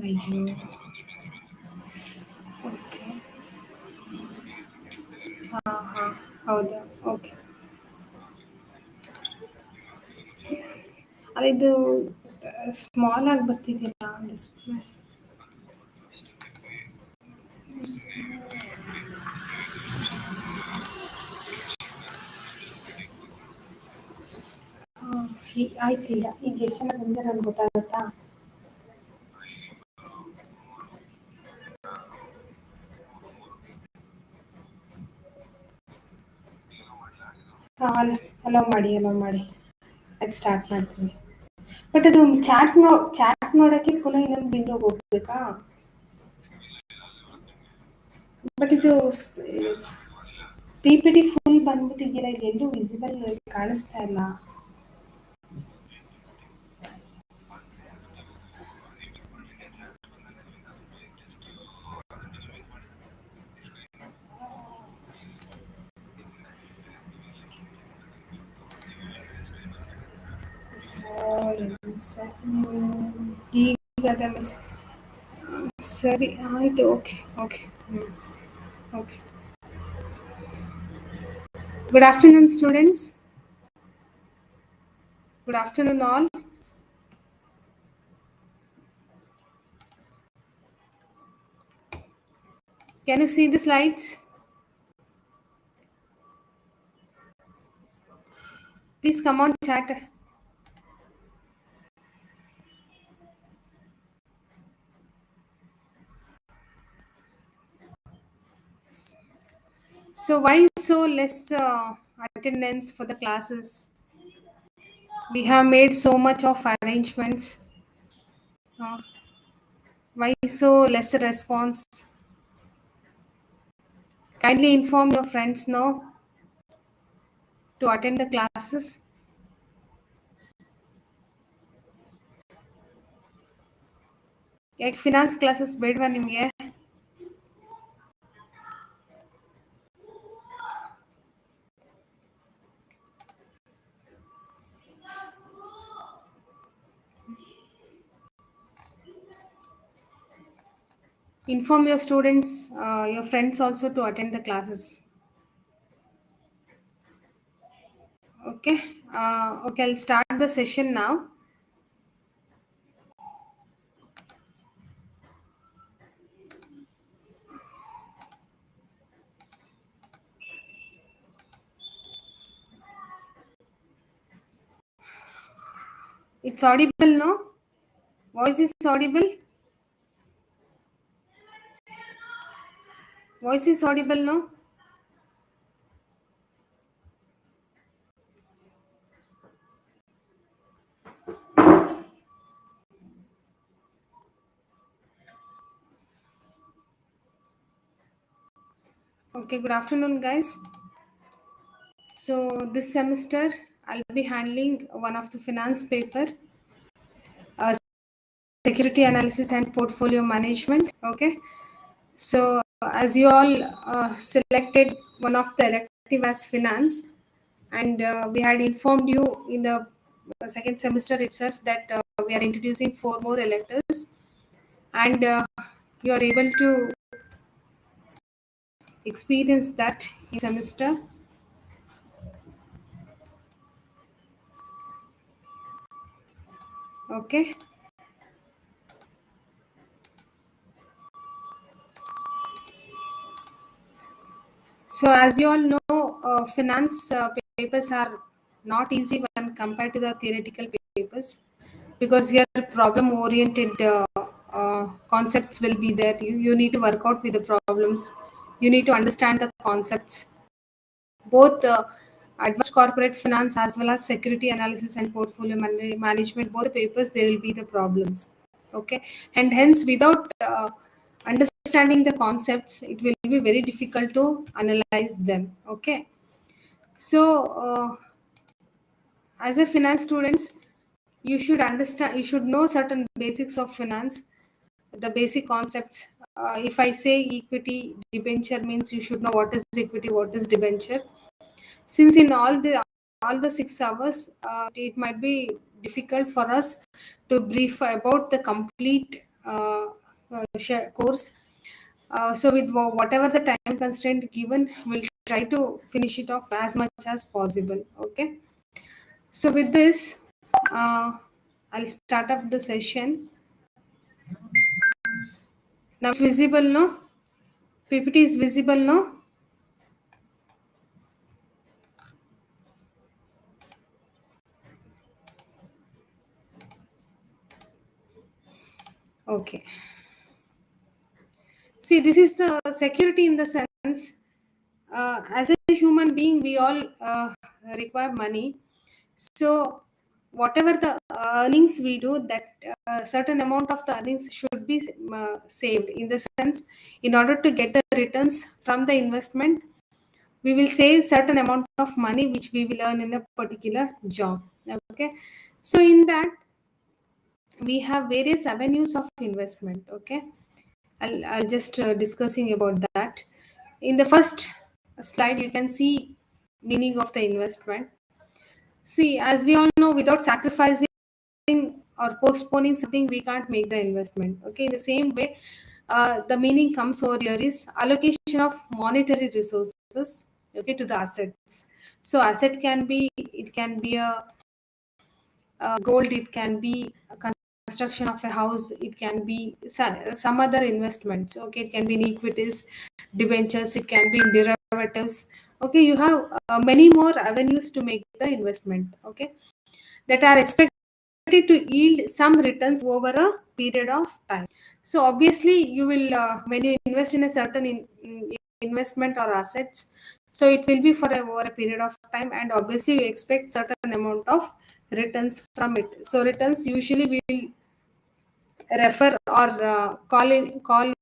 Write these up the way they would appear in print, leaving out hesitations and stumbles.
ಅಯ್ಯೋ ಓಕೆ ಹಾಂ ಹಾಂ ಹೌದಾ ಓಕೆ ಇದು ಸ್ಮಾಲ್ ಆಗಿ ಬರ್ತಿದೆಯಲ್ಲ ಡಿಸ್ಪ್ಲೇ ಆಯ್ತಿಲ್ಲ ಈಗ ಎಷ್ಟು ಜನ ಬಂದಿದೆ ನನಗೆ ಗೊತ್ತಾಗುತ್ತಾ ಹಾಂ ಅಲೋ ಮಾಡಿ ಅದು ಸ್ಟಾರ್ಟ್ ಮಾಡ್ತೀನಿ ಬಟ್ ಅದು ಚಾಟ್ ನೋಡೋಕ್ಕೆ ಪುನಃ ಇನ್ನೊಂದು ವಿಂಡೋಗೆ ಹೋಗ್ಬೇಕಾ ಬಟ್ ಇದು ಪಿ ಪಿ ಟಿ ಫುಲ್ ಬಂದ್ಬಿಟ್ಟಿದ್ದೀರಾ ಎಲ್ಲೂ ವಿಸಿಬಲ್ ಕಾಣಿಸ್ತಾ ಇಲ್ಲ ಈಗ ಅದೇ ಮಿಸ್ ಸರಿ ಆಯಿತು okay okay okay good afternoon students good afternoon all can you see the slides please come on chat So why so less attendance for the classes? We have made so much of arrangements. Uh, why so less response? Kindly inform your friends now to attend the classes. ಯಾಕೆ finance classes ಬೇಡವಾ ನಿಮಗೆ Inform your students, your friends also to attend the classes. Okay. Okay, I'll start the session now. It's audible, no? Voice is audible? Voice is audible, no? Okay, good afternoon, guys. So this semester, I'll be handling one of the finance paper, uh, security analysis and portfolio management. Okay. So as you all selected one of the elective as finance, and we had informed you in the second semester itself that we are introducing 4 more electives, and you are able to experience that in semester. Okay. So as you all know, finance papers are not easy when compared to the theoretical papers, because here problem oriented concepts will be there. You need to work out with the problems. You need to understand the concepts. Both advanced corporate finance as well as security analysis and portfolio management, both the papers, there will be the problems. Okay. And hence without understanding the concepts, it will be very difficult to analyze them. Okay. So as a finance students, you should understand, you should know certain basics of finance, the basic concepts. If I say equity debenture means, you should know what is equity, what is debenture. Since in all the 6 hours, it might be difficult for us to brief about the complete share course. So with whatever the time constraint given, we'll try to finish it off as much as possible. Okay. So with this, I'll start up the session. Now it's visible, no? PPT is visible, no? Okay. See, this is the security in the sense, as a human being, we all require money. So, whatever the earnings we do, that certain amount of the earnings should be saved. In the sense, in order to get the returns from the investment, we will save certain amount of money which we will earn in a particular job. Okay, so in that we have various avenues of investment. Okay, I'll just discussing about that. In the first slide, you can see meaning of the investment. See, as we all know, without sacrificing or postponing something, we can't make the investment. Okay, in the same way, the meaning comes over here is allocation of monetary resources. Okay, to the assets. So, asset can be, it can be a gold, it can be a construction of a house, it can be some other investments. Okay, it can be in equities, debentures, it can be in derivatives. Okay, you have many more avenues to make the investment. Okay, that are expected to yield some returns over a period of time. So obviously you will when you invest in a certain investment or assets, so it will be for over a period of time, and obviously you expect certain amount of returns from it. So returns usually we will refer or call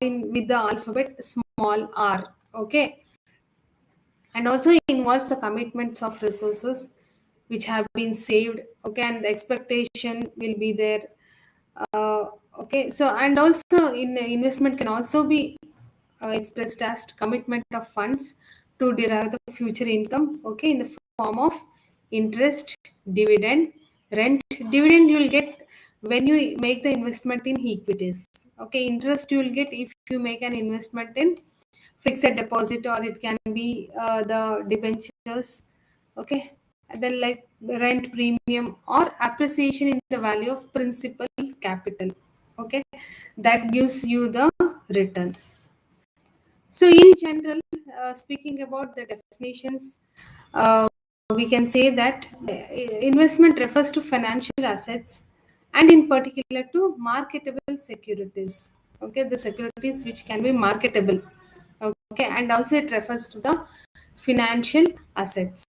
in with the alphabet small r. Okay, and also involves the commitments of resources which have been saved. Okay, and the expectation will be there. uh, okay, so and also in investment can also be expressed as commitment of funds to derive the future income. Okay, in the form of interest, dividend, rent. Dividend you will get when you make the investment in equities. Okay, interest you will get if you make an investment in fixed deposit, or it can be the debentures. Okay, and then like rent premium or appreciation in the value of principal capital. Okay, that gives you the return. So in general, speaking about the definitions, uh, we can say that investment refers to financial assets, and in particular to marketable securities. Okay, the securities which can be marketable. Okay, and also it refers to the financial assets.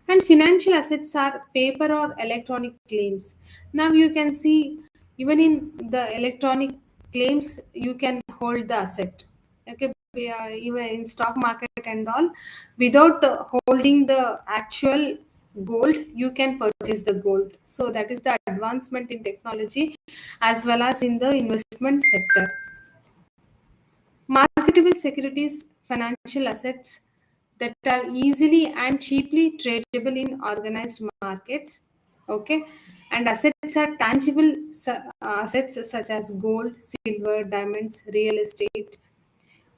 And financial assets are paper or electronic claims. Now you can see, even in the electronic claims, you can hold the asset. Okay, even in stock market and all, without holding the actual gold, you can purchase the gold. So that is the advancement in technology as well as in the investment sector. Marketable securities, financial assets that are easily and cheaply tradable in organized markets. Okay, and assets are tangible assets such as gold, silver, diamonds, real estate.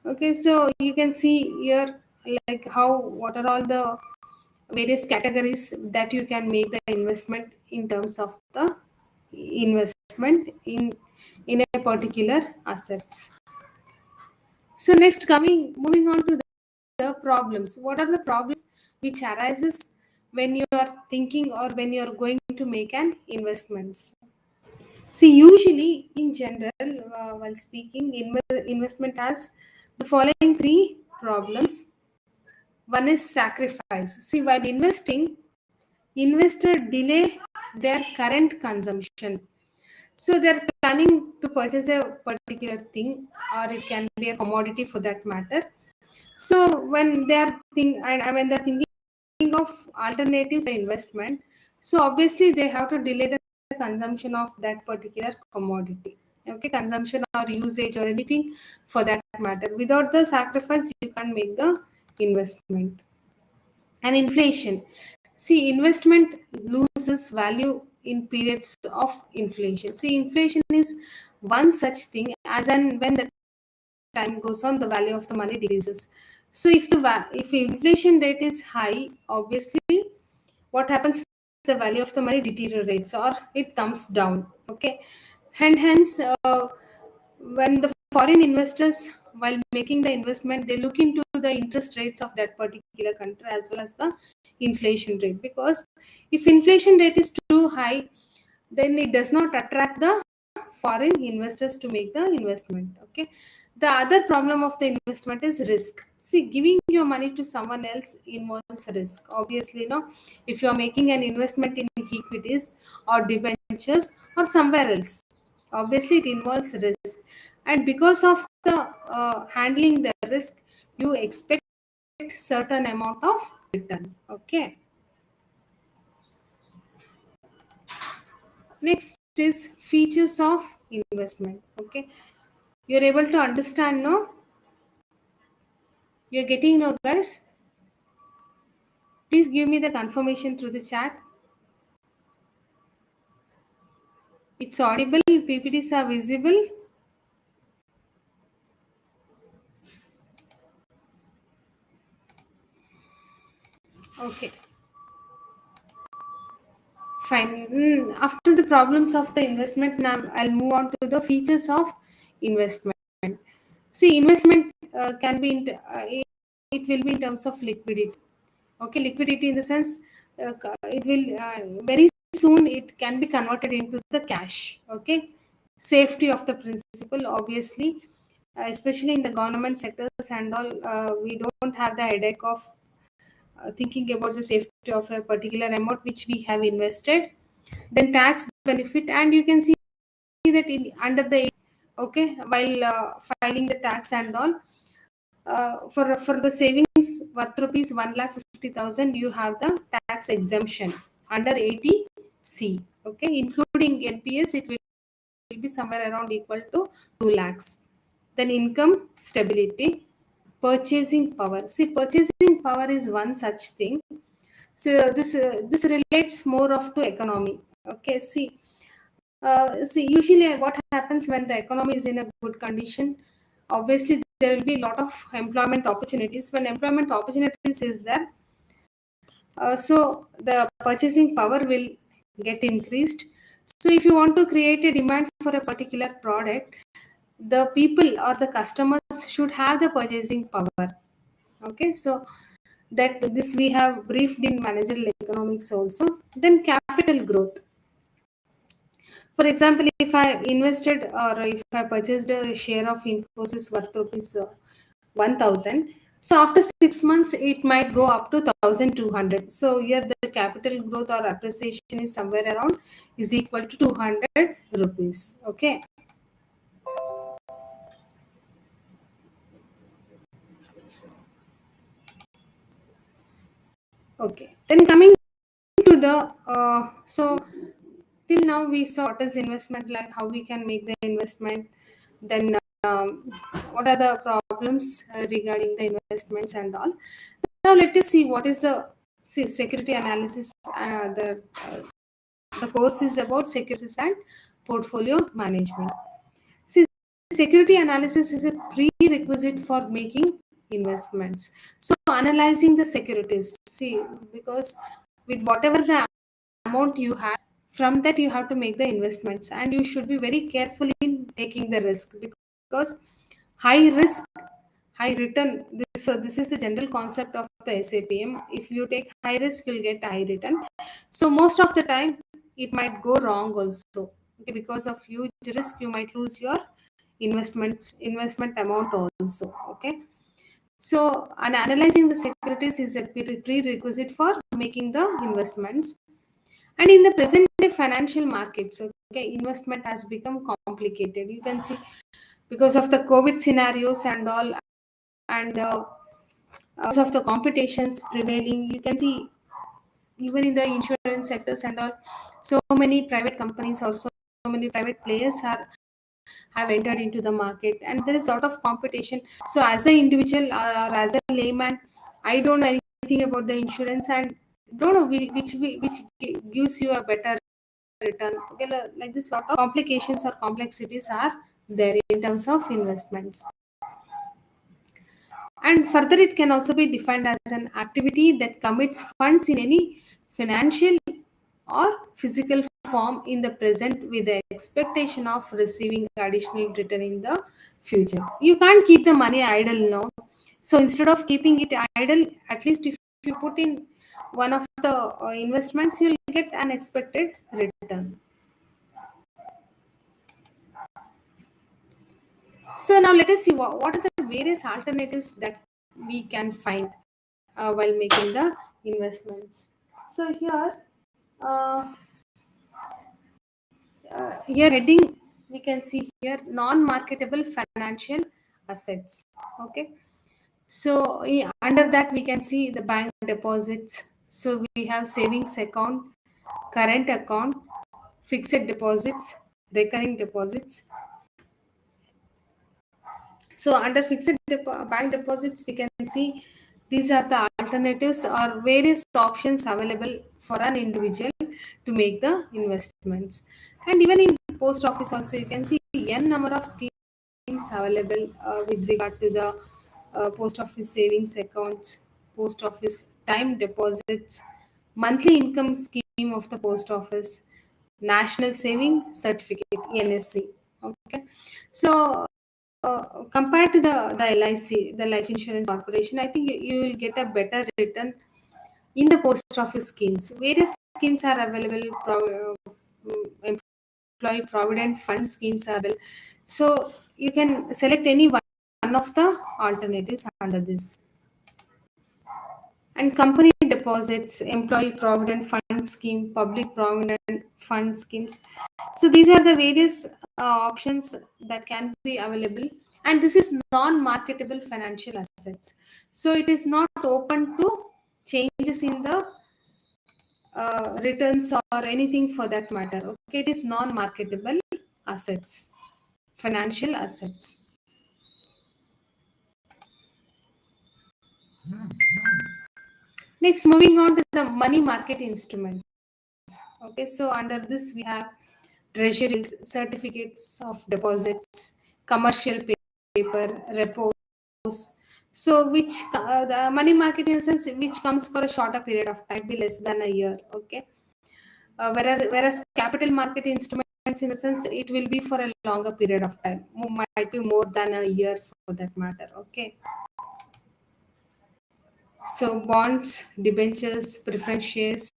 Okay, so you can see here like how what are all the various categories that you can make the investment in terms of the investment in a particular assets. So next, coming moving on to the problems. What are the problems which arises when you are thinking or when you are going to make an investments? See, usually in general, while speaking, investment has the following three problems. One is sacrifice. See, while investing, investor delay their current consumption. So they're planning to purchase a particular thing, or it can be a commodity for that matter. So when they're when they're thinking of alternatives to investment, so obviously they have to delay the consumption of that particular commodity. Okay, consumption or usage or anything for that matter. Without the sacrifice, you can't make the investment. And inflation. See, investment loses value in periods of inflation. See, inflation is one such thing, as and when the time goes on, the value of the money decreases. So if if inflation rate is high, obviously what happens, the value of the money deteriorates or it comes down. Okay, and hence when the foreign investors, while making the investment, they look into the interest rates of that particular country as well as the inflation rate, because if inflation rate is too high, then it does not attract the foreign investors to make the investment. Okay, the other problem of the investment is risk. See, giving your money to someone else involves risk, obviously. If you are making an investment in equities or debentures or somewhere else, obviously it involves risk, and because of the handling the risk, you expect certain amount of return. Okay, next is features of investment. Okay, you're able to understand, no? You're getting, no, guys? Please give me the confirmation through the chat. It's audible, PPTs are visible. Okay, fine. After the problems of the investment, now I'll move on to the features of investment. See, investment can be, it will be in terms of liquidity. Okay, liquidity in the sense, it will very soon it can be converted into the cash. Okay, safety of the principal, obviously, especially in the government sectors and all, we don't have the headache of thinking about the safety of a particular amount which we have invested. Then tax benefit, and you can see that in under the, okay, while filing the tax and all, for the savings worth rupees 1,50,000, you have the tax exemption under 80C. Okay, including NPS, it will be somewhere around equal to 2 lakhs. Then income stability, purchasing power. See, purchasing power is one such thing. So this relates more of to economy. Okay, see, usually what happens when the economy is in a good condition, obviously there will be a lot of employment opportunities. When employment opportunities is there, so the purchasing power will get increased. So if you want to create a demand for a particular product, the people or the customers should have the purchasing power. Okay, so that this we have briefed in managerial economics also. Then capital growth. For example, if I invested or if I purchased a share of Infosys worth rupees 1,000, so after 6 months it might go up to 1,200. So here the capital growth or appreciation is somewhere around is equal to 200 rupees. Okay. Okay. Then coming to the till now we saw what is investment, like how we can make the investment. Then what are the problems regarding the investments and all. Now let us see what is the security analysis. The course is about securities and portfolio management. See, security analysis is a prerequisite for making investments. So analyzing the securities, see, because with whatever the amount you have, from that you have to make the investments, and you should be very careful in taking the risk, because high risk, high return. This is the general concept of the SAPM. If you take high risk, you'll get high return. So most of the time, it might go wrong also. Okay, because of huge risk, you might lose your investment amount also. Okay. So, and analyzing the securities is a prerequisite for making the investments. And in the present day financial markets, okay, investment has become complicated. You can see because of the COVID scenarios and all, and because of the competitions prevailing, you can see even in the insurance sectors and all, so many private companies or so many private players are have entered into the market, and there is a lot of competition. So as an individual or as a layman, I don't know anything about the insurance and don't know which gives you a better return. Okay, like this, lot of complications or complexities are there in terms of investments. And further, it can also be defined as an activity that commits funds in any financial or physical form in the present with the expectation of receiving additional return in the future. You can't keep the money idle now. So instead of keeping it idle, at least if you put in one of the investments, you'll get an expected return. So now let us see what are the various alternatives that we can find while making the investments. So uh, here heading we can see here non-marketable financial assets. Okay, so under that we can see the bank deposits. So we have savings account, current account, fixed deposits, recurring deposits. So under bank deposits, we can see these are the alternatives or various options available for an individual to make the investments. And even in post office also, you can see n number of schemes available with regard to the post office savings accounts, post office time deposits, monthly income scheme of the post office, national saving certificate (NSC). Okay, so compared to the LIC, the Life Insurance Corporation, I think you will get a better return in the post office schemes. Various schemes are available. Employee provident fund schemes are available. So you can select any one of the alternatives under this. And company deposits, employee provident fund scheme, public provident fund schemes. So these are the various options that can be available, and this is non-marketable financial assets. So it is not open to changes in the returns or anything for that matter. Okay, it is non-marketable assets, financial assets. Next, moving on to the money market instruments. Okay, so under this we have treasuries, certificates of deposits, commercial paper, repos. So which the money market in a sense which comes for a shorter period of time, be less than a year. Okay, whereas capital market instruments in a sense it will be for a longer period of time, might be more than a year for that matter. Okay, so bonds, debentures, preference shares,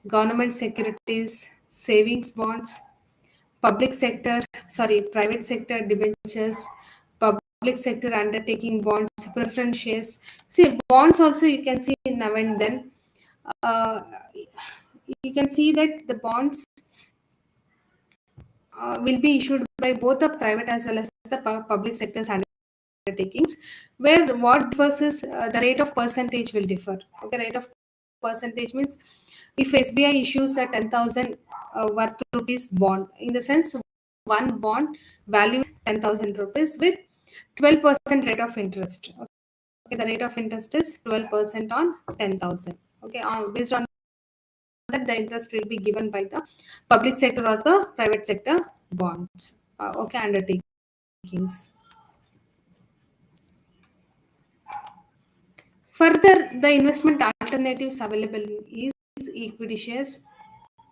government securities, savings bonds, private sector debentures, public sector undertaking bonds, preference shares. See, bonds also you can see now and then. Uh, you can see that the bonds will be issued by both the private as well as the public sectors undertakings, where what differs is the rate of percentage will differ. Okay, rate of percentage means if SBI issues a 10,000 worth rupees bond, in the sense one bond value 10,000 rupees with 12% rate of interest. Okay, the rate of interest is 12% on 10,000. Okay, based on that the interest will be given by the public sector or the private sector bonds. Okay, undertakings. Further, the investment alternatives available is equity shares,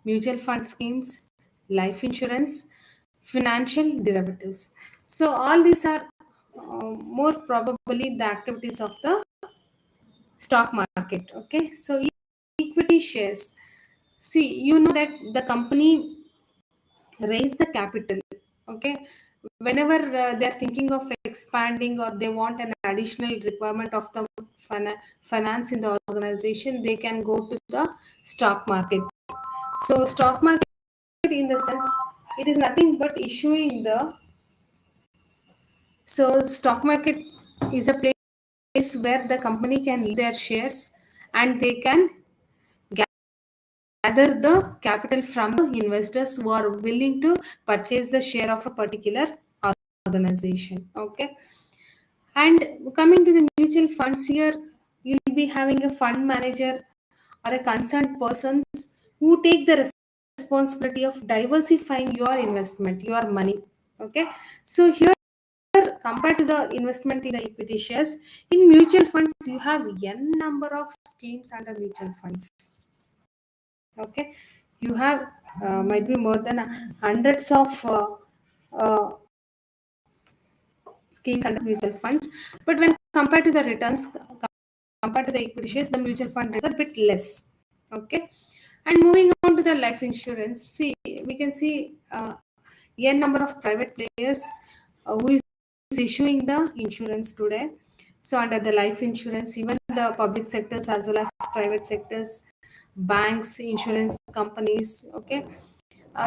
mutual fund schemes, life insurance, financial derivatives. So all these are more probably the activities of the stock market. Okay, so equity shares. See, you know that the company raise the capital. Okay, whenever they're thinking of expanding or they want an additional requirement of the finance in the organization, they can go to the stock market. So stock market in the sense it is nothing but issuing the, so stock market is a place where the company can list their shares and they can gather the capital from the investors who are willing to purchase the share of a particular organization. Okay, and coming to the mutual funds, here you'll be having a fund manager or a concerned persons who take the responsibility of diversifying your investment, your money. Okay, so here, compared to the investment in the equity shares, in mutual funds you have n number of schemes under mutual funds. Okay, you have might be more than hundreds of uh, schemes under mutual funds, but when compared to the returns, compared to the equity shares, the mutual fund is a bit less. Okay, and moving on to the life insurance, see, we can see n number of private players who is issuing the insurance today. So under the life insurance, even the public sectors as well as private sectors, banks, insurance companies, okay,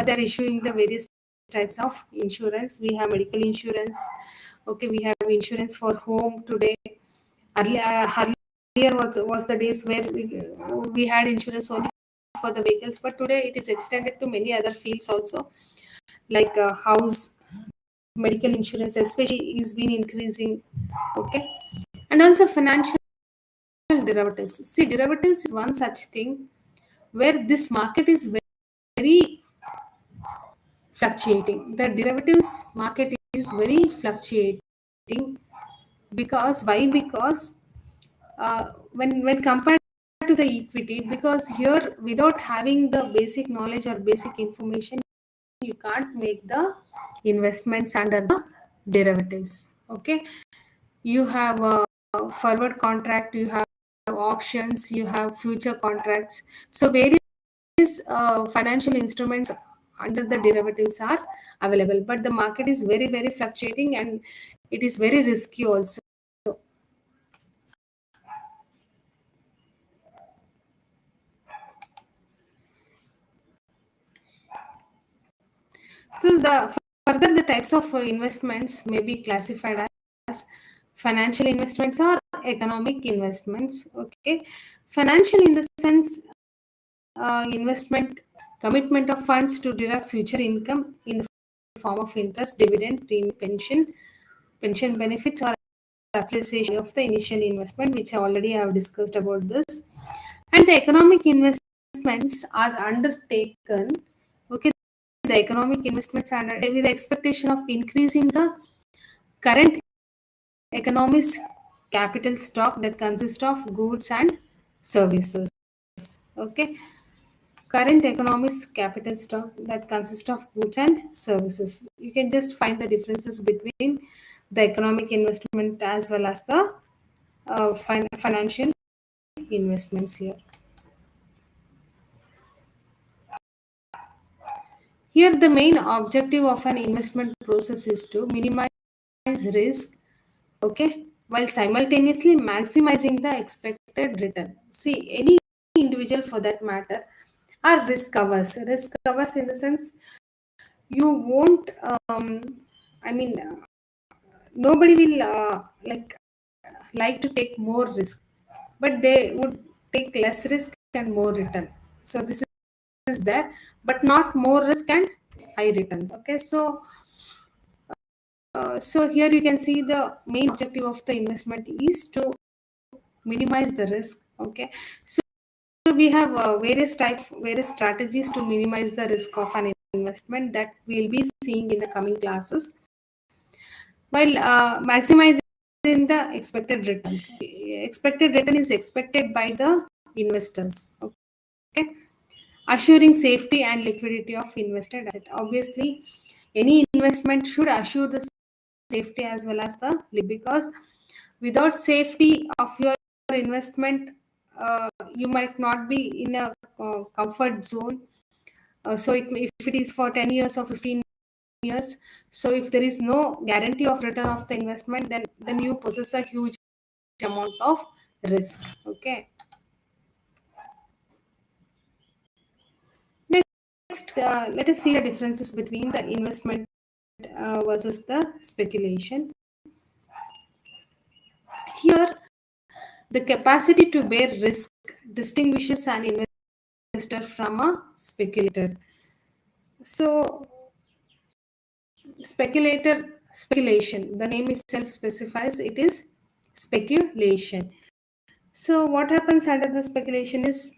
they're issuing the various types of insurance. We have medical insurance, okay, we have insurance for home today. Earlier was the days where we had insurance only for the vehicles, but today it is extended to many other fields also, like house, medical insurance especially is been increasing. Okay, and also financial derivatives. See, derivatives is one such thing where this market is very fluctuating. The derivatives market is very fluctuating. Because why? Because when compared to the equity, because here without having the basic knowledge or basic information, you can't make the investments under the derivatives. Okay, you have a forward contract, you have options, you have future contracts. So various financial instruments under the derivatives are available, but the market is very fluctuating, and it is very risky also. So the further, the types of investments may be classified as financial investments or economic investments. Okay, financial in the sense, investment, commitment of funds to derive future income in the form of interest, dividend, pension benefits, or appreciation of the initial investment, which I already have discussed about this. And the economic investments are undertaken. Okay, the economic investments are with the expectation of increasing the current economy's capital stock that consists of goods and services. Okay, current economy's capital stock that consists of goods and services. You can just find the differences between the economic investment as well as the financial investments here. Here, the main objective of an investment process is to minimize risk, okay, while simultaneously maximizing the expected return. See, any individual for that matter are risk averse. Risk averse in the sense, you won't, I mean, nobody will like to take more risk, but they would take less risk and more return. So this is there, but not more risk and high returns. Okay, so so here you can see the main objective of the investment is to minimize the risk. Okay, so we have various strategies to minimize the risk of an investment that we'll be seeing in the coming classes, while maximizing the expected returns. Expected return is expected by the investors. Okay, assuring safety and liquidity of invested asset. Obviously, any investment should assure the safety as well as the because without safety of your investment, you might not be in a comfort zone. So if it is for 10 years or 15 years, so if there is no guarantee of return of the investment, then you possess a huge amount of risk. Okay, next, let us see the differences between the investment versus the speculation. Here, the capacity to bear risk distinguishes an investor from a speculator. So, speculation, the name itself specifies it is speculation. So, what happens under the speculation is,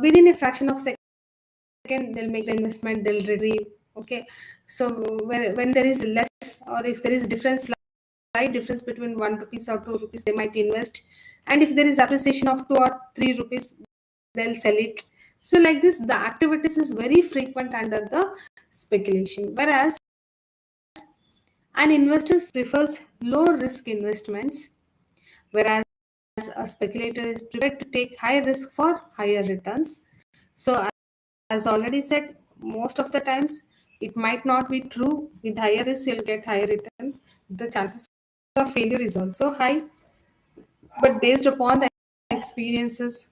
within a fraction of they'll make the investment, they'll retrieve. Okay, so when there is less, or if there is difference, slight difference between 1 rupees or 2 rupees, they might invest. And if there is appreciation of 2 or 3 rupees, they'll sell it. So like this, the activities is very frequent under the speculation. Whereas an investor prefers low risk investments, whereas a speculator is prepared to take high risk for higher returns. So, as already said, most of the times it might not be true. With higher risk, you'll get higher return. The chances of failure is also high, but based upon the experiences,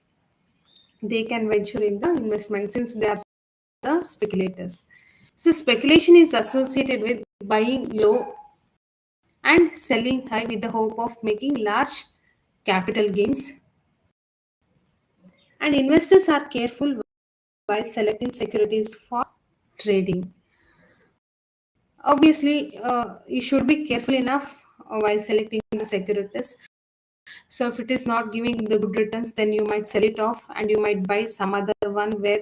they can venture in the investment since they are the speculators. So, speculation is associated with buying low and selling high with the hope of making large capital gains. And investors are careful while selecting securities for trading. Obviously, you should be careful enough while selecting the securities. So, if it is not giving the good returns, then you might sell it off and you might buy some other one where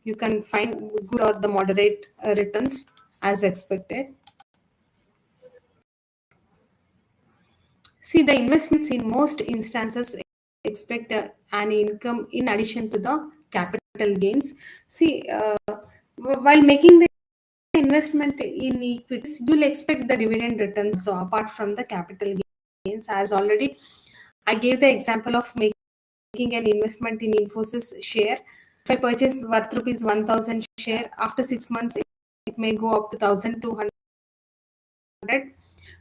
you can find good or the moderate returns as expected. See, the investments in most instances expect an income in addition to the capital gains. See, while making the investment in equities, you'll expect the dividend returns. So, apart from the capital gains, as already I gave the example of making an investment in Infosys share. If I purchase worth rupees 1000 share, after 6 months, it may go up to 1200.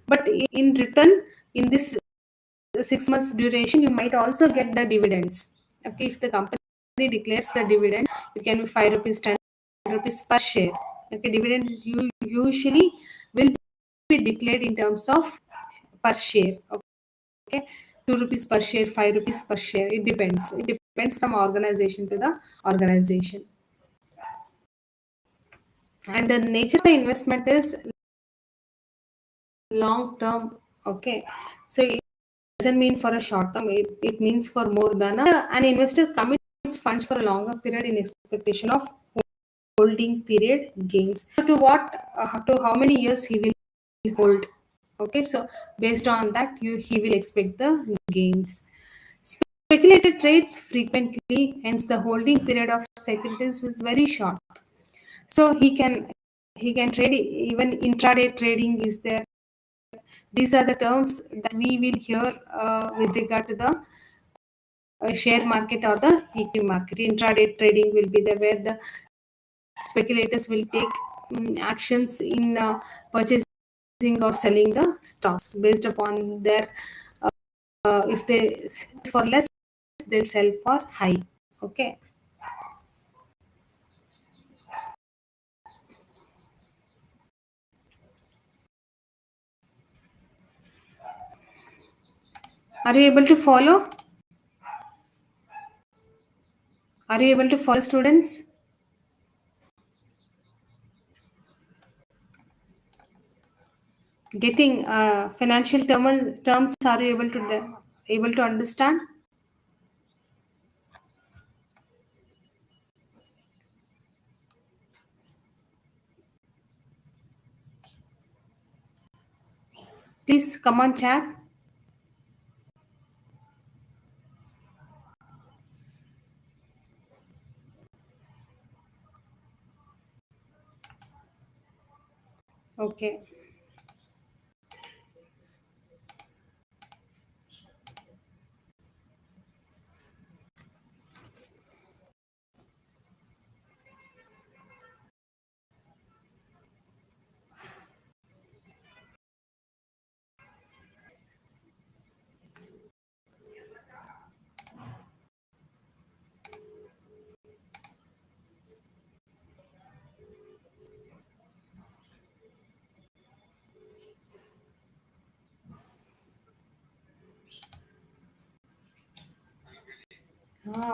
But in return, in this 6 months duration, you might also get the dividends. Okay, if the company declares the dividend, it can be 5 rupees, 10 rupees per share. Okay, dividend is usually will be declared in terms of per share. Okay, 2 rupees per share, 5 rupees per share. It depends. It depends from organization to the organization. And the nature of the investment is long term. Okay, so it doesn't mean for a short term, it means for more than an investor commits funds for a longer period in expectation of holding period gains. So to what, to how many years he will hold. Okay, so based on that, he will expect the gains. Speculated trades frequently, hence the holding period of securities is very short. So he can trade, even intraday trading is there. These are the terms that we will hear with regard to the share market or the equity market. Intraday trading will be there where the speculators will take actions in purchasing or selling the stocks based upon their, if they for less, they'll sell for high. Okay. Are you able to follow? Are you able to follow, students? Getting financial terms, are you able to understand? Please come on chat. Okay.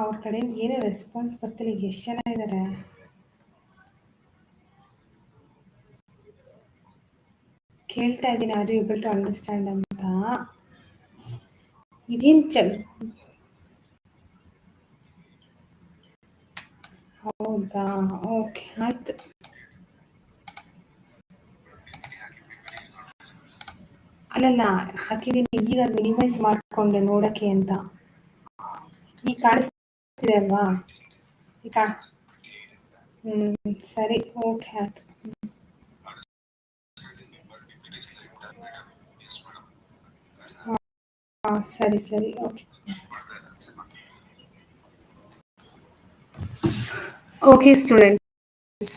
ಅವ್ರ ಕಡೆಯಿಂದ ಏನು response ಬರ್ತಿಲ್ಲ. ಈಗ ಎಷ್ಟು ಜನ ಇದ್ದಾರೆ? ಕೇಳ್ತಾ ಇದ್ದೀನಿ, are you able to understand ಅಂತ. ಇದೇನು ಹೌದಾ? ಓಕೆ, ಆಯ್ತು. ಅಲ್ಲಲ್ಲ, ಹಾಕಿದ್ದೀನಿ ಈಗ ಮಿನಿಮೈಸ್ ಮಾಡಿಕೊಂಡೆ ನೋಡೋಕ್ಕೆ ಅಂತ. ಈಗ ಕಾಣಿಸ್ತಿದೆ ಅಲ್ವಾ? ಈಗ ಸರಿ, ಓಕೆ ಆಯ್ತು. ಹಾಂ, ಸರಿ ಸರಿ, okay. Okay students.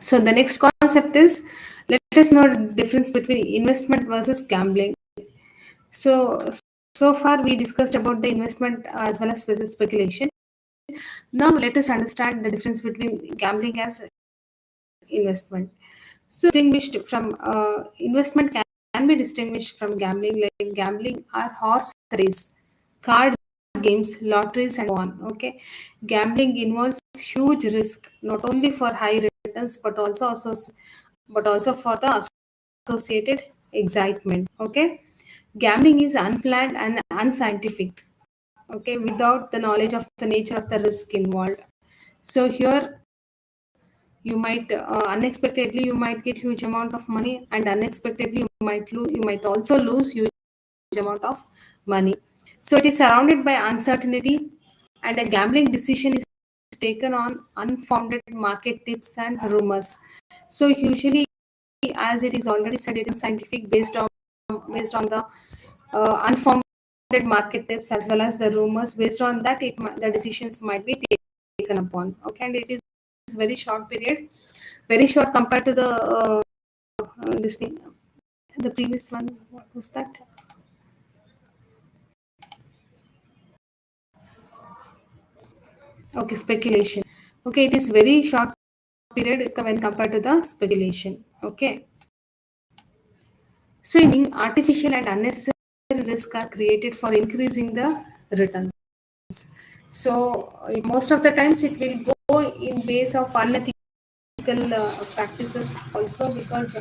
So the next concept is, let us know the difference between investment versus gambling. So so far we discussed about the investment as well as speculation. Now let us understand the difference between gambling as investment. So distinguished from investment can be distinguished from gambling. Like gambling are horse race, card games, lotteries, and so on. Okay, gambling involves huge risk not only for high returns but also for the associated excitement. Okay, gambling is unplanned and unscientific. Okay, without the knowledge of the nature of the risk involved. So here you might unexpectedly you might get huge amount of money, and unexpectedly you might also lose huge amount of money. So it is surrounded by uncertainty, and a gambling decision is taken on unfounded market tips and rumors. So usually, as it is already said, it is scientific, based on the unfounded market tips as well as the rumors. Based on that, the decisions might be taken upon. Okay, and it is very short period, very short compared to the this thing, the previous one. What was that? Okay, speculation. Okay, it is very short period when compared to the speculation. Okay, so in artificial and unnecessary risk are created for increasing the returns. So most of the times it will go in base of unethical practices also, because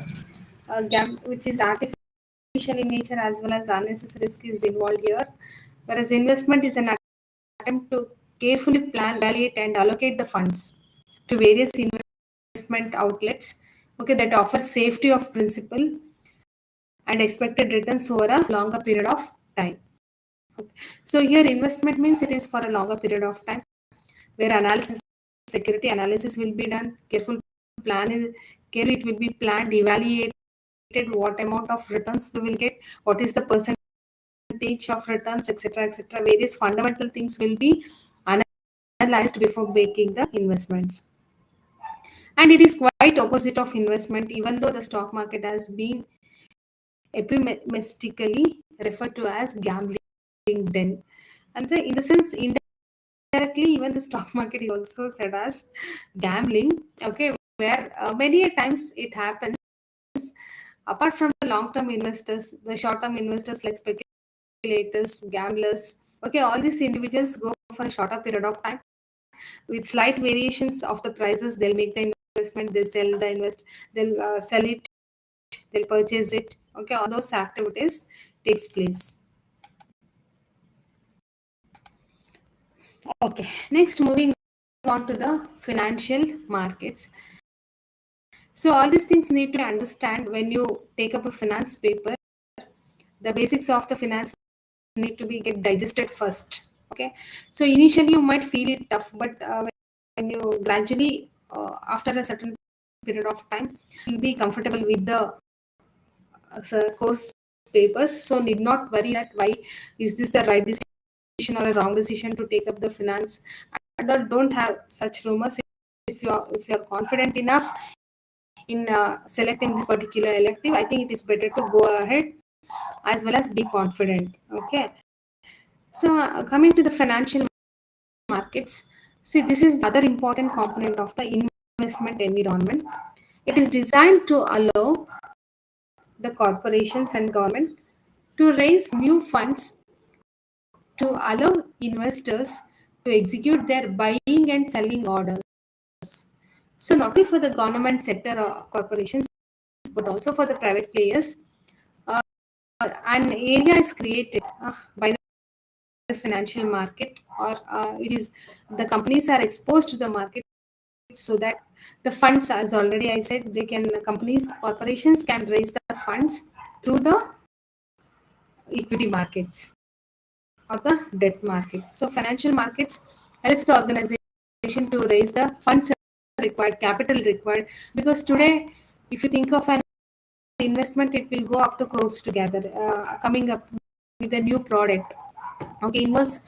which is artificial in nature as well as unnecessary risk is involved here, whereas investment is an attempt to carefully plan, evaluate, and allocate the funds to various investment outlets, okay, that offer safety of principal and expected returns over a longer period of time. Okay. So here investment means it is for a longer period of time, where security analysis will be done, care it will be planned, evaluated, what amount of returns we will get, what is the percentage of returns, etc., etc. Various fundamental things will be analyzed before making the investments. And it is quite opposite of investment, even though the stock market has been euphemistically referred to as gambling den. And in the sense, indirectly, even the stock market is also said as gambling. Okay, where many a times it happens. Apart from the long-term investors, the short-term investors like speculators, gamblers. Okay, all these individuals go for a shorter period of time with slight variations of the prices. They'll make the investment, they'll sell it, they'll purchase it. Okay, all those activities takes place. Okay, next moving on to the financial markets. So all these things need to understand when you take up a finance paper. The basics of the finance need to be get digested first. Okay, so initially you might feel it tough, but when you gradually, after a certain period of time, you'll be comfortable with the course papers. So need not worry that why is this the right decision or a wrong decision to take up the finance. And don't have such rumors. If you are confident enough in selecting this particular elective, I think it is better to go ahead as well as be confident. Okay, so coming to the financial markets, see, this is the other important component of the investment environment. It is designed to allow the corporations and government to raise new funds to allow investors to execute their buying and selling orders. So not only for the government sector or corporations, but also for the private players. Uh, an area is created by the financial market, or it is the companies are exposed to the market, so that the funds, as already I said, they can companies corporations can raise the funds through the equity markets or the debt market. So financial markets helps the organization to raise the funds required, capital required, because today, if you think of an investment, it will go up to crores together, coming up with a new product. Okay, invest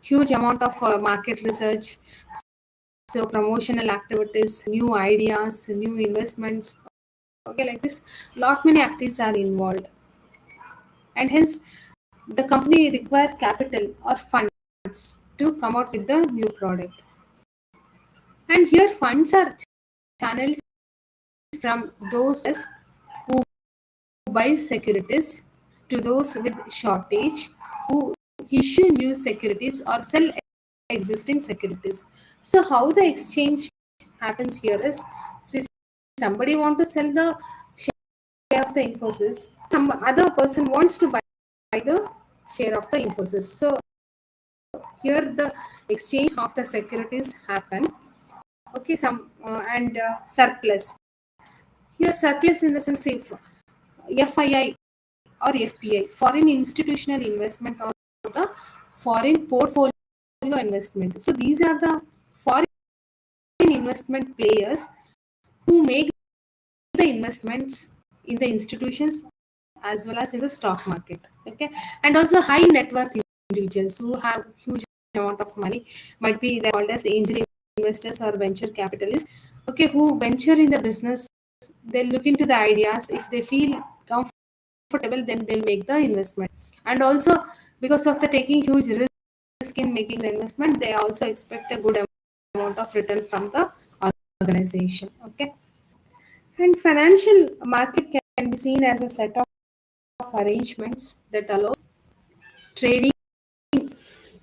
huge amount of market research, so promotional activities, new ideas, new investments. Okay, like this, lot many activities are involved, and hence the company require capital or funds to come out with the new product. And here funds are channeled from those who buy securities to those with shortage who issue new securities or sell existing securities. So how the exchange happens here is, see, somebody want to sell the share of the Infosys, some other person wants to buy the share of the Infosys. So here the exchange of the securities happen. Okay, some and surplus. Here surplus in the sense, if FII or FPI, foreign institutional investment, or the foreign portfolio investment. So these are the foreign investment players who make the investments in the institutions as well as in the stock market. Okay, and also high net worth individuals who have huge amount of money, might be they're called as angel investors or venture capitalists. Okay, who venture in the business, they look into the ideas. If they feel comfortable, then they'll make the investment. And also, because of the taking huge risk in making the investment, they also expect a good amount of return from the organization. Okay, and financial market can be seen as a set of arrangements that allows trading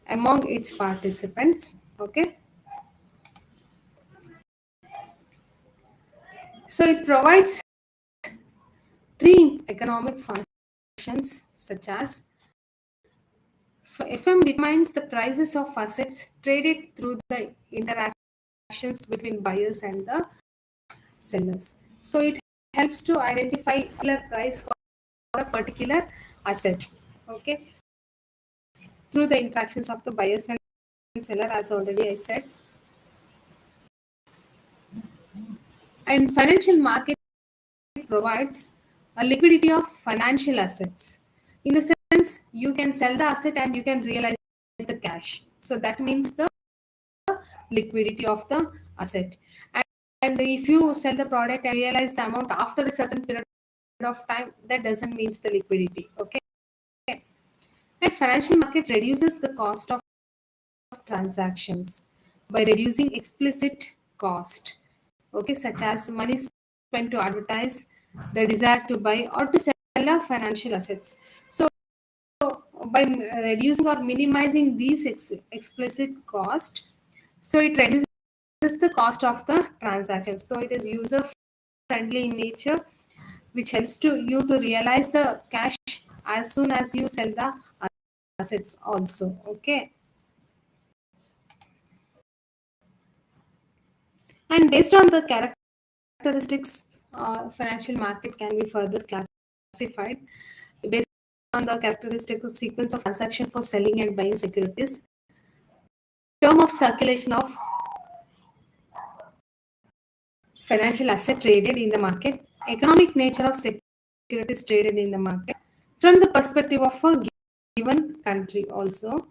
among its participants. Okay, so it provides three economic functions, such as FM determines the prices of assets traded through the interactions between buyers and the sellers. So it helps to identify a price for a particular asset. Okay, through the interactions of the buyers and seller, as already I said. And financial market provides a liquidity of financial assets. In the sense, you can sell the asset and you can realize the cash. So that means the liquidity of the asset. And if you sell the product and realize the amount after a certain period of time, that doesn't means the liquidity. Okay. And financial market reduces the cost of transactions by reducing explicit cost. Okay, such as money spent to advertise, the desire to buy or to sell a financial assets. So by reducing or minimizing these explicit cost, so it reduces the cost of the transaction. So it is user friendly in nature, which helps to you to realize the cash as soon as you sell the assets also. Okay, and based on the characteristics, financial market can be further classified based on the characteristic of sequence of transaction for selling and buying securities, term of circulation of financial asset traded in the market, economic nature of securities traded in the market, from the perspective of a given country also,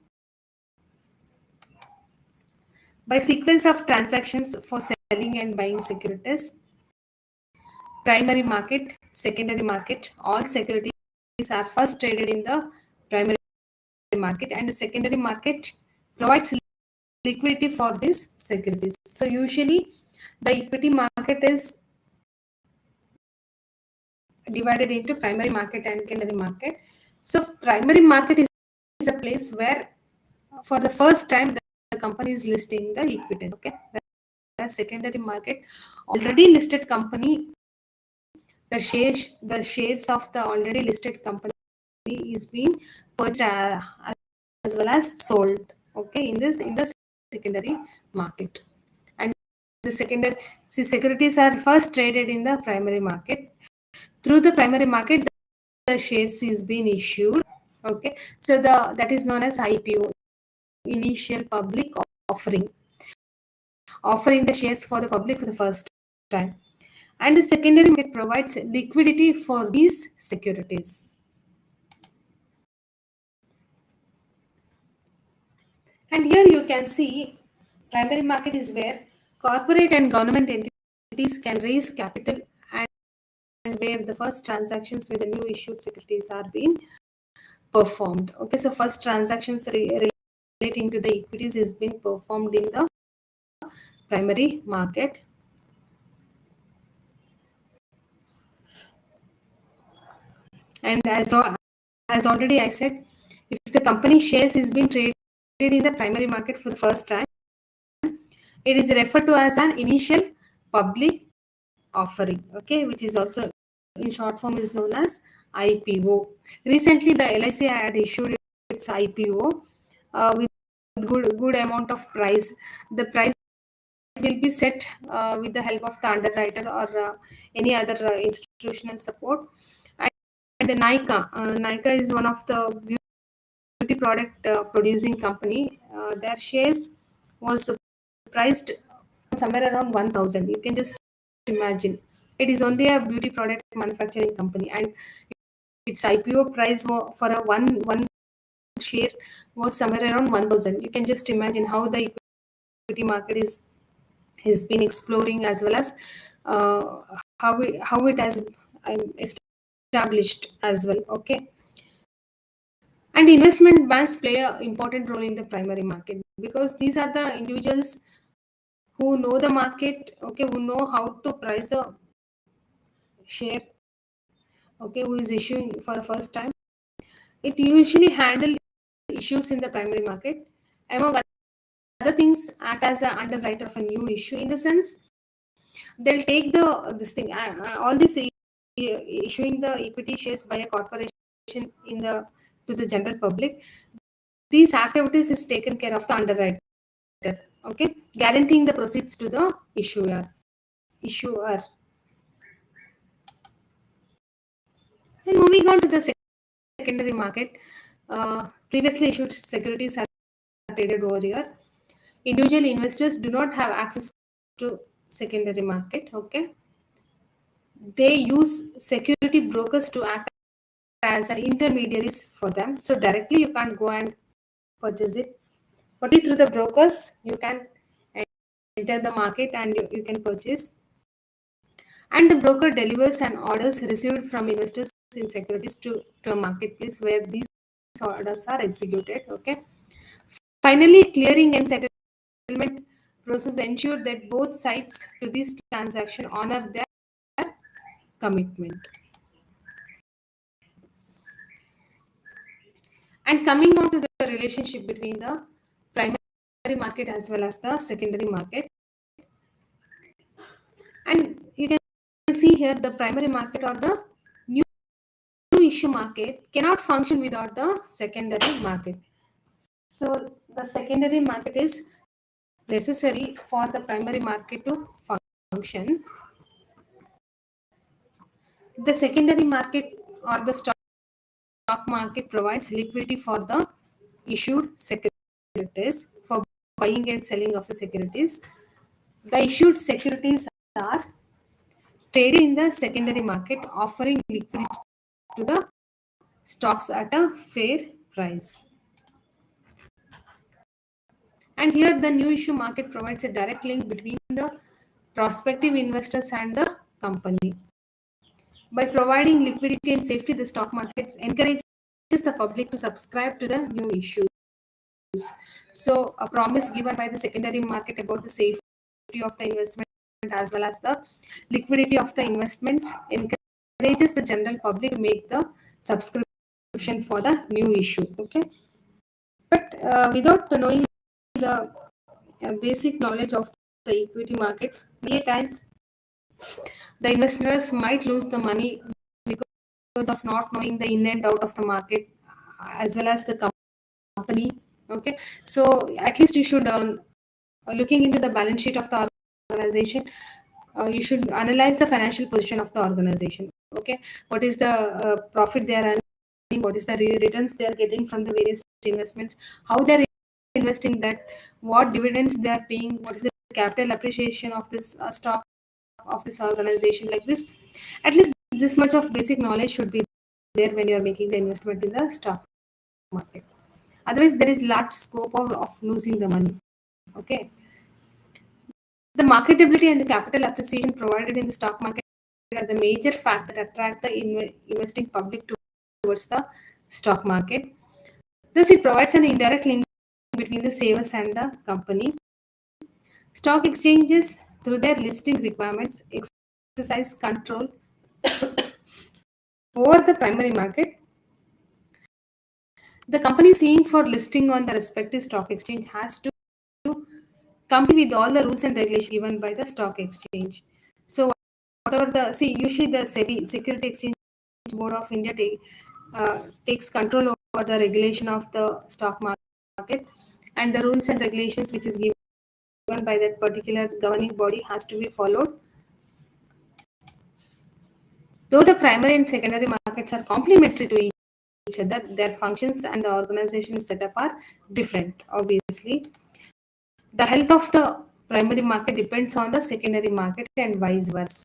by sequence of transactions for selling and buying securities, primary market, secondary market. All securities are first traded in the primary market, and the secondary market provides liquidity for these securities. So usually the equity market is divided into primary market and secondary market. So primary market is a place where for the first time the company is listing the equity. Okay, whereas secondary market, already listed company, the shares of the already listed company is being purchased as well as sold, okay, in the secondary market. And the secondary securities are first traded in the primary market. Through the primary market, the shares is being issued, okay. So that is known as IPO, initial public offering, offering the shares for the public for the first time. And the secondary market provides liquidity for these securities. And here you can see primary market is where corporate and government entities can raise capital, and where the first transactions with the new issued securities are being performed. Okay, so first transactions relating to the equities is being performed in the primary market. And as already I said, if the company shares is being traded in the primary market for the first time, it is referred to as an initial public offering, okay, which is also in short form is known as IPO. Recently, the LIC had issued its IPO with good amount of price. The price will be set with the help of the underwriter or any other institutional support. And Nika is one of the beauty product producing company. Their shares was priced somewhere around 1000. You can just imagine. It is only a beauty product manufacturing company, and its IPO price for a one share was somewhere around 1000. You can just imagine how the equity market is been exploring, as well as uh, how it has established as well. Okay. And investment banks play an important role in the primary market, because these are the individuals who know the market, okay, who know how to price the share, okay, who is issuing for the first time. It usually handle issues in the primary market. Among other things, act as an underwriter of a new issue, in the sense they'll take this thing, all this issuing the equity shares by a corporation in the to the general public. These activities is taken care of the underwriter, okay, guaranteeing the proceeds to the issuer. And moving on to the secondary market, previously issued securities are traded over here. Individual investors do not have access to secondary market, okay. They use security brokers to act as an intermediaries for them. So directly you can't go and purchase it. Only through the brokers you can enter the market, and you can purchase. And the broker delivers an orders received from investors in securities to a marketplace, where these orders are executed. Okay. Finally, clearing and settlement process ensure that both sides to this transaction honor their commitment. And coming on to the relationship between the primary market as well as the secondary market, and you can see here the primary market or the new issue market cannot function without the secondary market. So the secondary market is necessary for the primary market to function. The secondary market or the stock market provides liquidity for the issued securities, for buying and selling of the securities. The issued securities are traded in the secondary market, offering liquidity to the stocks at a fair price. And here the new issue market provides a direct link between the prospective investors and the company. By providing liquidity and safety, the stock markets encourages the public to subscribe to the new issues. So, a promise given by the secondary market about the safety of the investment as well as the liquidity of the investments encourages the general public to make the subscription for the new issue. Okay, but without knowing the basic knowledge of the equity markets, many times The investors might lose the money because of not knowing the in and out of the market as well as the company. Okay, so at least you should looking into the balance sheet of the organization. You should analyze the financial position of the organization. Okay, what is the profit they are earning, what is the returns they are getting from the various investments, how they are investing that, what dividends they are paying, what is the capital appreciation of this stock of this organization. Like this, at least this much of basic knowledge should be there when you are making the investment in the stock market. Otherwise there is large scope of losing the money. Okay, the marketability and the capital appreciation provided in the stock market are the major factor that attract the investing public towards the stock market. Thus, it provides an indirect link between the savers and the company. Stock exchanges, through their listing requirements, exercise control over the primary market. The company seeking for listing on the respective stock exchange has to comply with all the rules and regulations given by the stock exchange. So, whatever the see, usually the SEBI Security Exchange Board of India takes control over the regulation of the stock market, and the rules and regulations which is given by that particular governing body has to be followed. Though the primary and secondary markets are complementary to each other, their functions and the organization setup are different. Obviously, the health of the primary market depends on the secondary market and vice versa.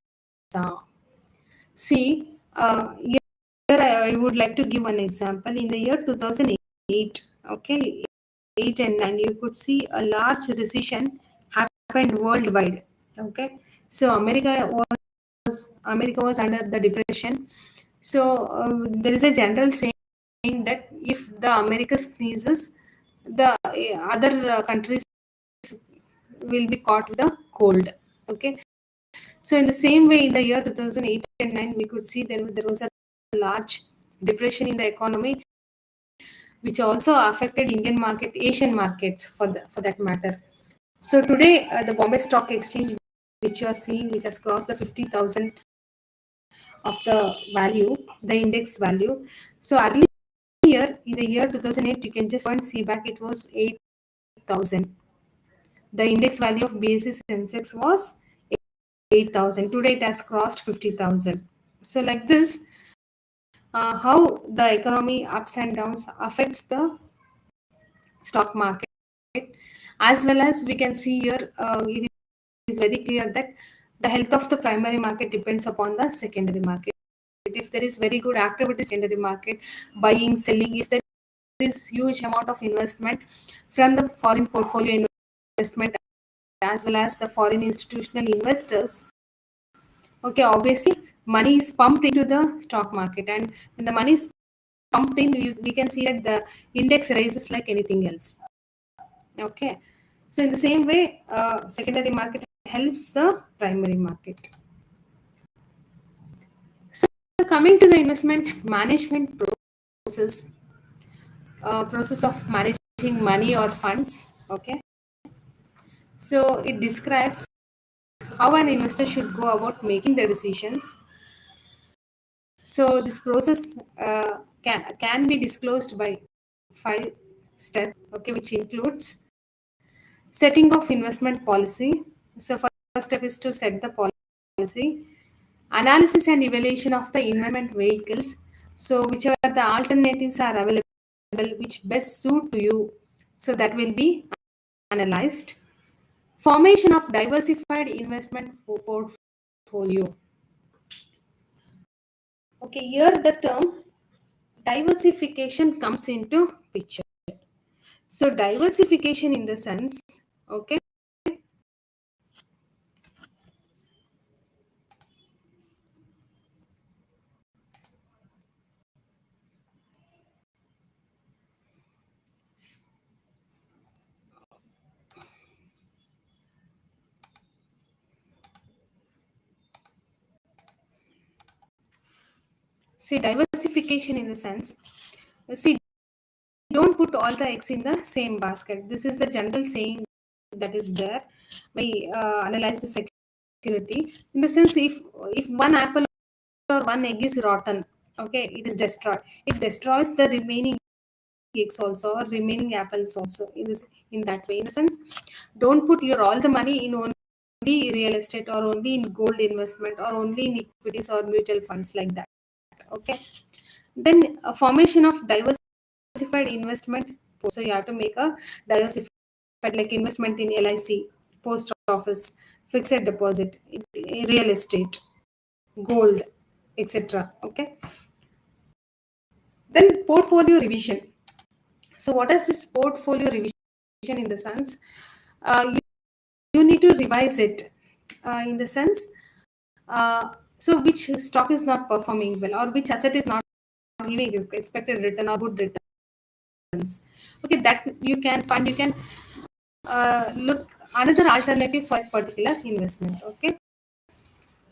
See, here I would like to give one example. In the year 2008, okay, 8 and 9, you could see a large recession happened worldwide. Okay, so America was under the depression. So there is a general saying that if the America sneezes, the other countries will be caught with a cold. Okay, so in the same way, in the year 2008 and 9, we could see there was a large depression in the economy, which also affected Indian market, Asian markets for that matter. So today, the Bombay Stock Exchange, which you are seeing, which has crossed the 50,000 of the value, the index value. So earlier in the year 2008, you can just go and see back, it was 8,000. The index value of BSE Sensex was 8,000. Today it has crossed 50,000. So like this, how the economy ups and downs affects the stock market, as well as we can see here, it is very clear that the health of the primary market depends upon the secondary market. If there is very good activity in secondary market, buying, selling, if there is huge amount of investment from the foreign portfolio investment as well as the foreign institutional investors, okay, obviously money is pumped into the stock market, and when the money is pumped in, we can see that the index rises like anything else. Okay, so in the same way, secondary market helps the primary market. So coming to the investment management process, process of managing money or funds. Okay, so it describes how an investor should go about making the decisions. So this process can be disclosed by 5 steps, okay, which includes setting of investment policy. So first step is to set the policy, analysis and evaluation of the investment vehicles. So whichever the alternatives are available, which best suit to you, so that will be analyzed. Formation of diversified investment portfolio. Okay, here the term diversification comes into picture. So diversification in the sense, okay, see diversification in the sense, see, don't put all the eggs in the same basket. This is the general saying that is there. We analyze the security, in the sense, if one apple or one egg is rotten, okay, it is destroyed, it destroys the remaining eggs also, or remaining apples also, in that way. In the sense, don't put your all the money in only real estate, or only in gold investment, or only in equities or mutual funds, like that. Okay. Then a formation of diversified investment. So you have to make a diversified, like investment in LIC, post office, fixed deposit, real estate, gold, etc. Okay. Then portfolio revision. So what is this portfolio revision? In the sense, you need to revise it, in the sense, so which stock is not performing well, or which asset is not giving expected return or good returns. Okay, that you can find, you can look another alternative for a particular investment. Okay.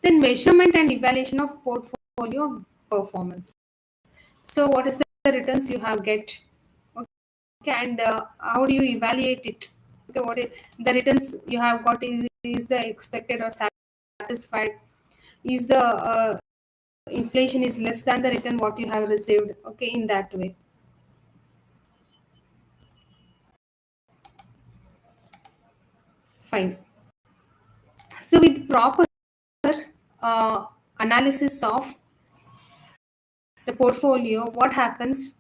Then measurement and evaluation of portfolio performance. So what is the returns you have get? Okay, and how do you evaluate it? Okay, what is the returns you have got, is the expected or satisfied? Is the inflation is less than the return what you have received? Okay, in that way. Fine. So with proper uh, analysis of the portfolio, what happens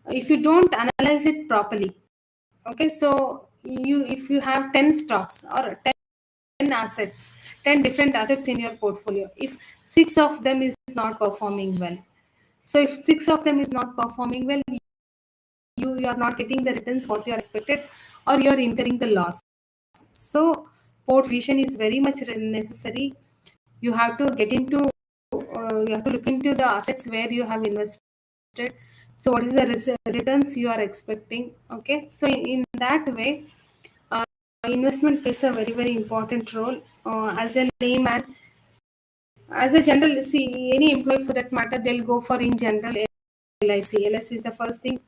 if you don't analyze it properly? Okay, so if you have 10 stocks or 10 assets, 10 different assets in your portfolio, if six of them is not performing well, so if six of them is not performing well, you are not getting the returns what you are expected, or you are incurring the loss. So port vision is very much necessary. You have to get into, you have to look into the assets where you have invested. So what is the returns you are expecting? Okay, so in that way, uh, investment plays a very very important role. As a layman, as a general, see, any employee for that matter, they'll go for in general LIC. LIC is the first thing.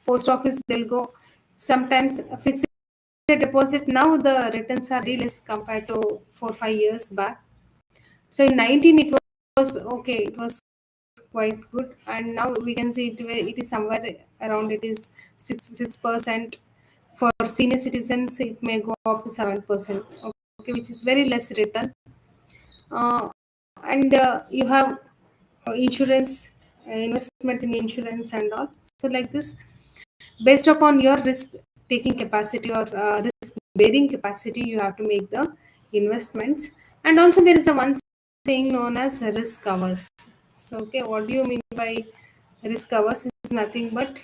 Post office, they'll go. Sometimes fixed deposit. Now the returns are really less compared to 4 5 years back. So in 19, it was okay. It was quite good, and now we can see it is somewhere around, it is 6%. For senior citizens, it may go up to 7%. Okay, which is very less return. uh, and you have insurance, investment in insurance and all. So like this, based upon your risk taking capacity, or risk bearing capacity, you have to make the investments. And also there is a one saying known as risk covers. So okay, what do you mean by risk covers? Is nothing but,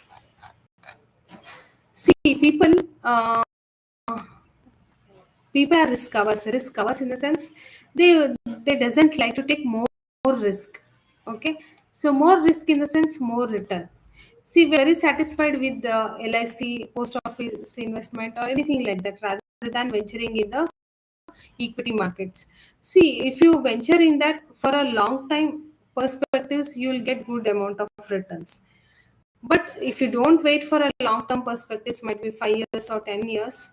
see, people are risk covers in the sense, they doesn't like to take more risk. Okay, so more risk in the sense, more return. See, very satisfied with the LIC, post office investment, or anything like that, rather than venturing in the equity markets. See, if you venture in that for a long time perspectives, you will get good amount of returns. But if you don't wait for a long term perspectives, might be 5 years or 10 years,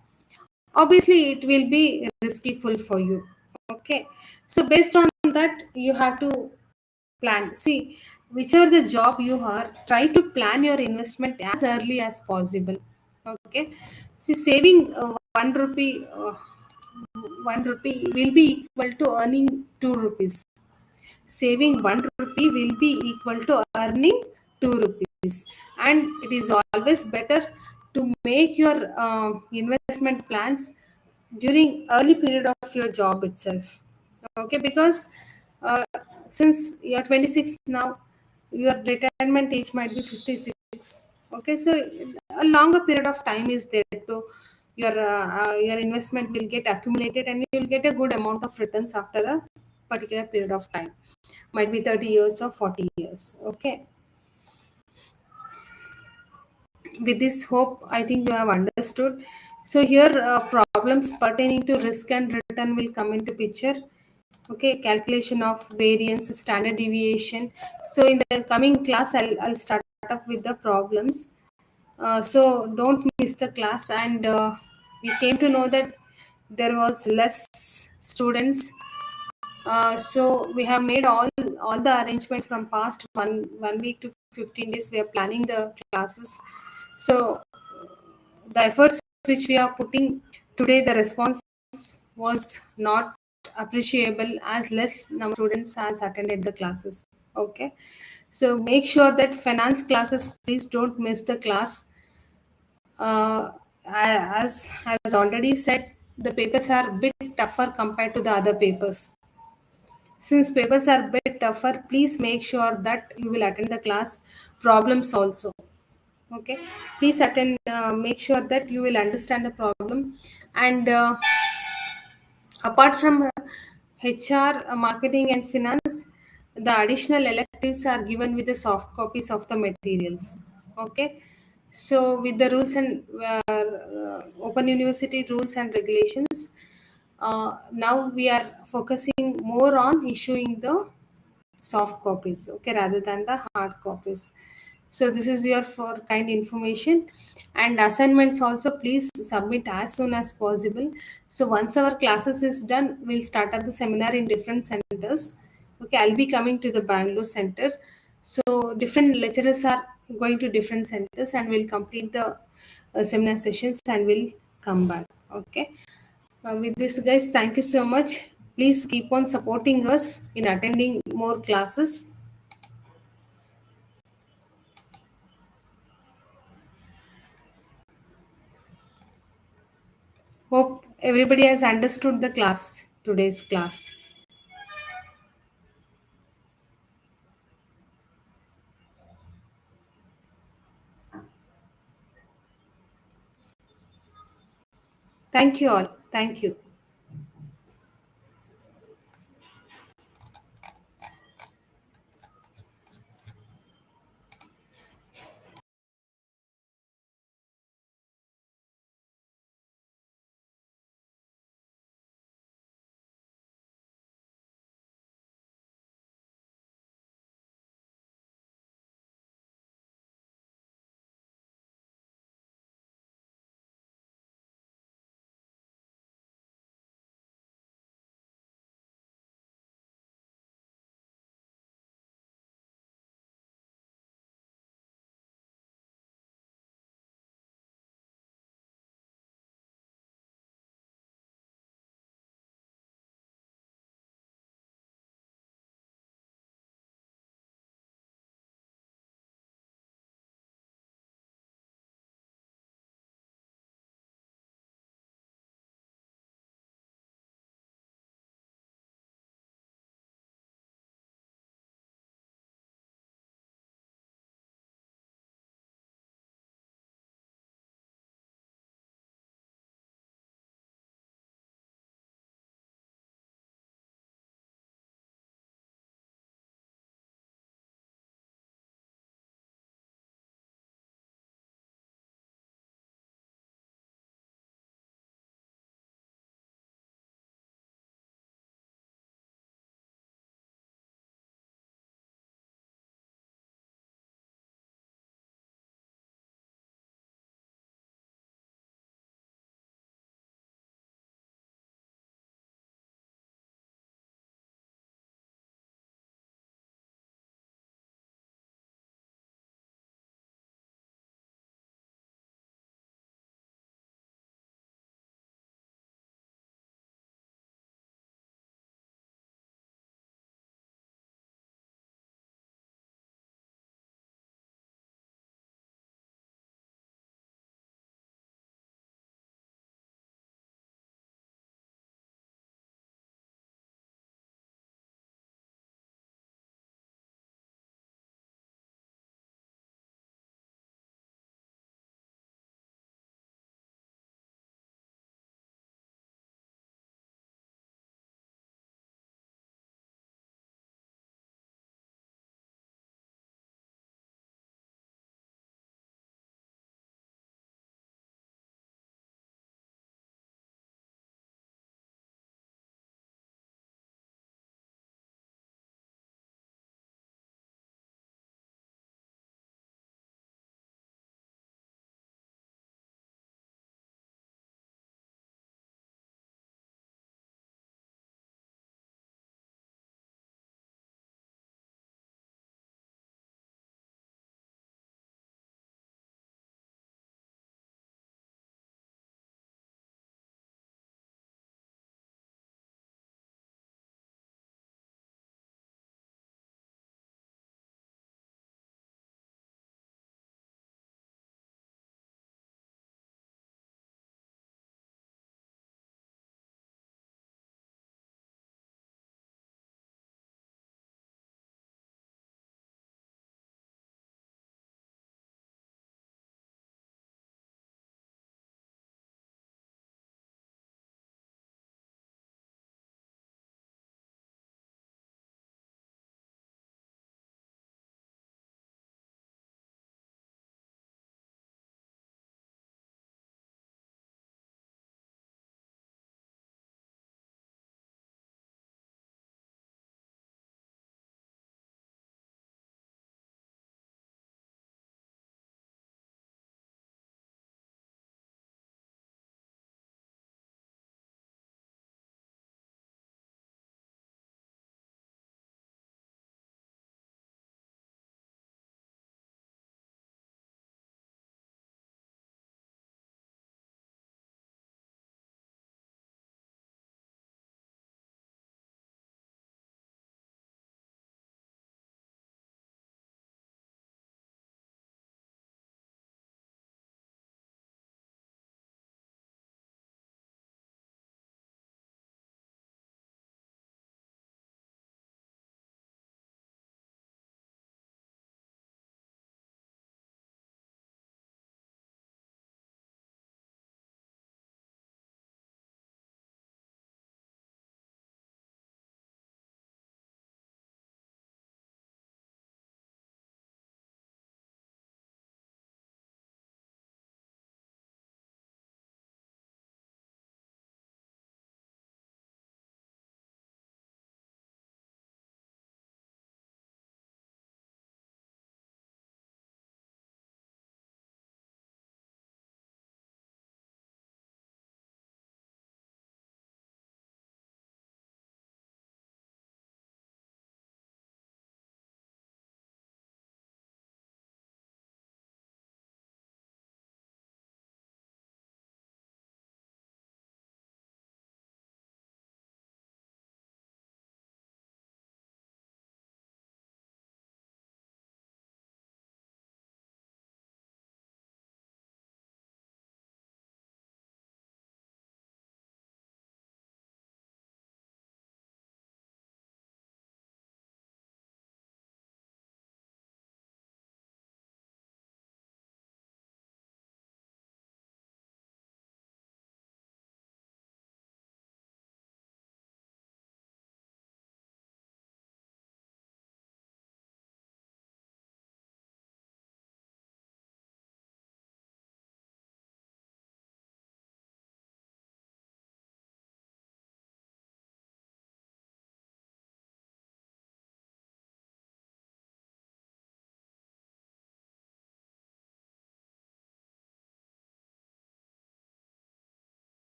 obviously it will be risky full for you. Okay, so based on that, you have to plan. See, whichever the job you are, try to plan your investment as early as possible. Okay, see, saving 1 rupee, 1 rupee will be equal to earning 2 rupees. Saving 1 rupee will be equal to earning 2 rupees. And it is always better to make your investment plans during early period of your job itself. Okay, because uh, since you are 26 now, your retirement age might be 56. Okay, so a longer period of time is there to your investment will get accumulated, and you will get a good amount of returns after a particular period of time, might be 30 years or 40 years. Okay, with this hope, I think you have understood. So here, problems pertaining to risk and return will come into picture. Okay, calculation of variance, standard deviation. So in the coming class, I'll start up with the problems. So don't miss the class. And we came to know that there was less students So we have made all the arrangements from past one week to 15 days. We are planning the classes. So the efforts which we are putting today, the response was not appreciable as less number of students has attended the classes. Okay, so make sure that finance classes, please don't miss the class. uh, as already said, the papers are a bit tougher compared to the other papers. Since papers are a bit tougher, please make sure that you will attend the class problems also. Okay, please attend. Make sure that you will understand the problem, and apart from HR, marketing, and finance, the additional electives are given with the soft copies of the materials. Okay, so with the rules and Open University rules and regulations, now we are focusing more on issuing the soft copies, okay, rather than the hard copies. So this is your for kind information. And assignments also, please submit as soon as possible. So once our classes is done, we'll start up the seminar in different centers. Okay, I'll be coming to the Bangalore center. So different lecturers are going to different centers, and we'll complete the seminar sessions and we'll come back. Okay, with this, guys, thank you so much. Please keep on supporting us in attending more classes. Hope everybody has understood the class, today's class. Thank you all. Thank you.